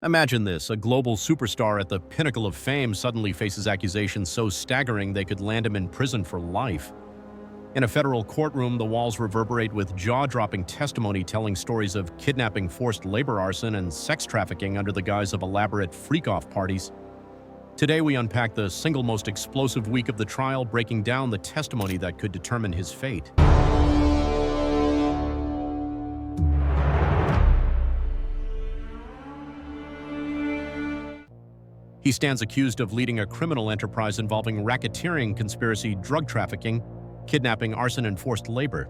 Imagine this, a global superstar at the pinnacle of fame suddenly faces accusations so staggering they could land him in prison for life. In a federal courtroom, the walls reverberate with jaw-dropping testimony telling stories of kidnapping, forced labor arson, and sex trafficking under the guise of elaborate freak-off parties. Today we unpack the single most explosive week of the trial, breaking down the testimony that could determine his fate. He stands accused of leading a criminal enterprise involving racketeering, conspiracy, drug trafficking, kidnapping, arson, and forced labor.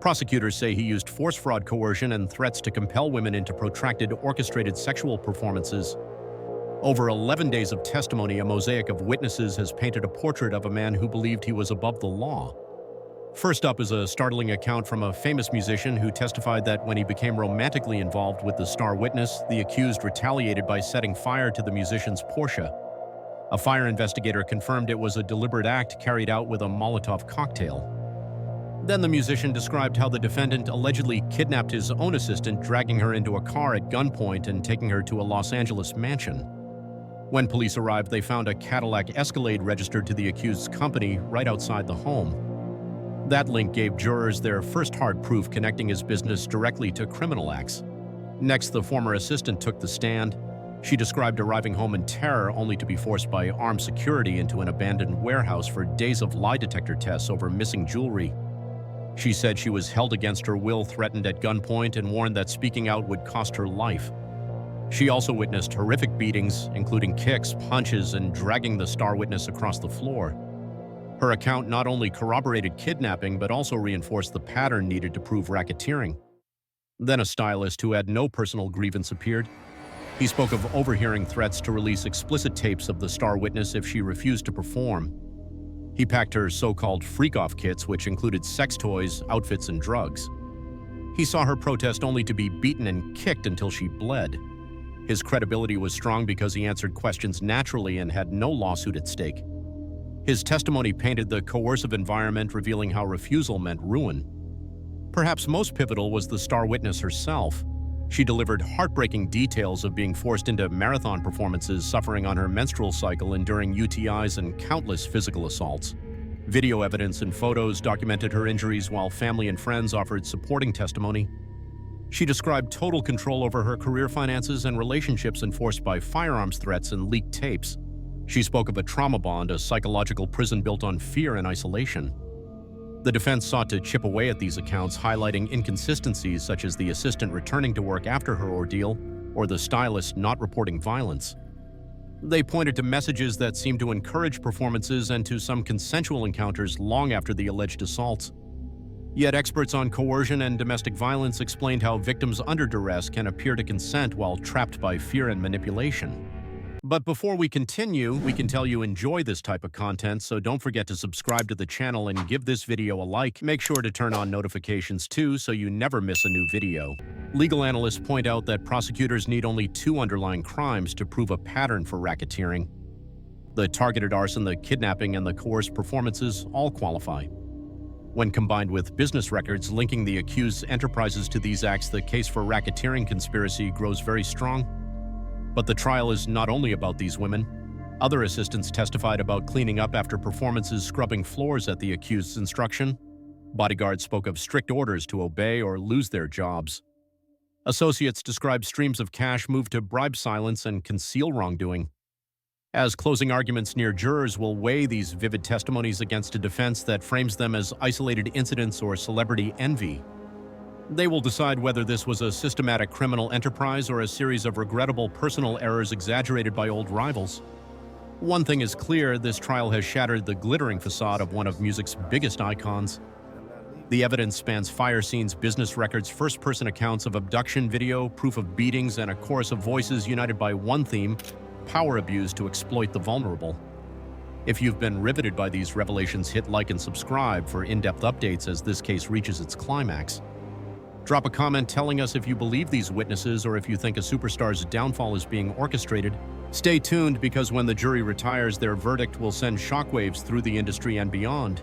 Prosecutors say he used force, fraud, coercion, and threats to compel women into protracted, orchestrated sexual performances. Over 11 days of testimony, a mosaic of witnesses has painted a portrait of a man who believed he was above the law. First up is a startling account from a famous musician who testified that when he became romantically involved with the star witness, the accused retaliated by setting fire to the musician's Porsche. A fire investigator confirmed it was a deliberate act carried out with a Molotov cocktail. Then the musician described how the defendant allegedly kidnapped his own assistant, dragging her into a car at gunpoint and taking her to a Los Angeles mansion. When police arrived, they found a Cadillac Escalade registered to the accused's company right outside the home. That link gave jurors their first hard proof connecting his business directly to criminal acts. Next, the former assistant took the stand. She described arriving home in terror only to be forced by armed security into an abandoned warehouse for days of lie detector tests over missing jewelry. She said she was held against her will, threatened at gunpoint, and warned that speaking out would cost her life. She also witnessed horrific beatings, including kicks, punches, and dragging the star witness across the floor. Her account not only corroborated kidnapping, but also reinforced the pattern needed to prove racketeering. Then a stylist who had no personal grievance appeared. He spoke of overhearing threats to release explicit tapes of the star witness if she refused to perform. He packed her so-called freak-off kits, which included sex toys, outfits, and drugs. He saw her protest only to be beaten and kicked until she bled. His credibility was strong because he answered questions naturally and had no lawsuit at stake. His testimony painted the coercive environment, revealing how refusal meant ruin. Perhaps most pivotal was the star witness herself. She delivered heartbreaking details of being forced into marathon performances, suffering on her menstrual cycle, enduring UTIs, and countless physical assaults. Video evidence and photos documented her injuries, while family and friends offered supporting testimony. She described total control over her career finances and relationships enforced by firearms threats and leaked tapes. She spoke of a trauma bond, a psychological prison built on fear and isolation. The defense sought to chip away at these accounts, highlighting inconsistencies such as the assistant returning to work after her ordeal or the stylist not reporting violence. They pointed to messages that seemed to encourage performances and to some consensual encounters long after the alleged assaults. Yet experts on coercion and domestic violence explained how victims under duress can appear to consent while trapped by fear and manipulation. But before we continue, we can tell you enjoy this type of content, so don't forget to subscribe to the channel and give this video a like. Make sure to turn on notifications too, so you never miss a new video. Legal analysts point out that prosecutors need only 2 underlying crimes to prove a pattern for racketeering. The targeted arson, the kidnapping, and the coerced performances all qualify. When combined with business records linking the accused's enterprises to these acts, the case for racketeering conspiracy grows very strong. But the trial is not only about these women. Other assistants testified about cleaning up after performances, scrubbing floors at the accused's instruction. Bodyguards spoke of strict orders to obey or lose their jobs. Associates described streams of cash moved to bribe silence and conceal wrongdoing. As closing arguments near jurors will weigh these vivid testimonies against a defense that frames them as isolated incidents or celebrity envy. They will decide whether this was a systematic criminal enterprise or a series of regrettable personal errors exaggerated by old rivals. One thing is clear, this trial has shattered the glittering facade of one of music's biggest icons. The evidence spans fire scenes, business records, first-person accounts of abduction video, proof of beatings, and a chorus of voices united by one theme: power abuse to exploit the vulnerable. If you've been riveted by these revelations, hit like and subscribe for in-depth updates as this case reaches its climax. Drop a comment telling us if you believe these witnesses or if you think a superstar's downfall is being orchestrated. Stay tuned, because when the jury retires, their verdict will send shockwaves through the industry and beyond.